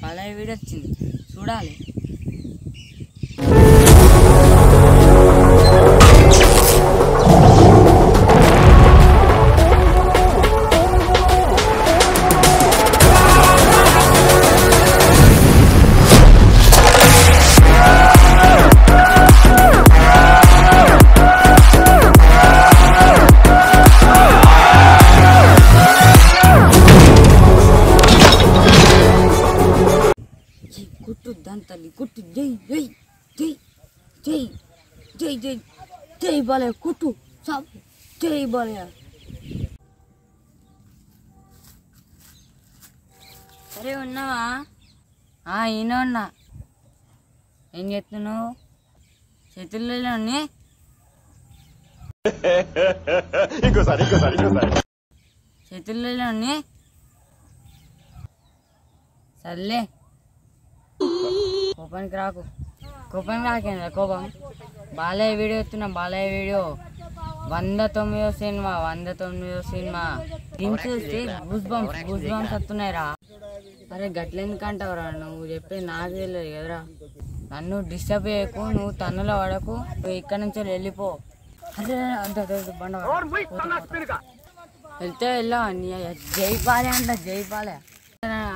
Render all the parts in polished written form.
Balayya video వచ్చింది చూడాలి. కుట్టు దంతలి కుట్టు జై జై జై జై జై జై జై బాలయ్య కుట్టు సాబ్ జై బాలయ్య. సరే ఉన్నావా? ఈయన ఉన్నా. ఏం చేస్తున్నావు? చేతుల్లో చేతుల్లో సర్లే కోపానికి రాకు. కోపానికి రాకేంద్ర కోపం. బాలయ్య వీడియో ఎత్తున్నా. బాలయ్య వీడియో 109వ సినిమా 109వ సినిమా చూస్తే గూస్ బంప్స్ వస్తున్నాయిరా. అరే గట్లెందుకంటావురా? నువ్వు చెప్పేది నాకు తెలియదు కదరా. నన్ను డిస్టర్బ్ చేయకు. నువ్వు తన్నులో పడకు. నువ్వు ఇక్కడ నుంచి వెళ్ళిపో. అదే బండ వెళ్తే వెళ్ళా. జై బాలయ్య అంట. జై బాలయ్య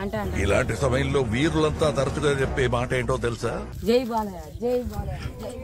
అంటే ఇలాంటి సమయంలో వీరులంతా తరచుగా చెప్పే మాట ఏంటో తెలుసా? జై బాలయ్య జై బాలయ్య జై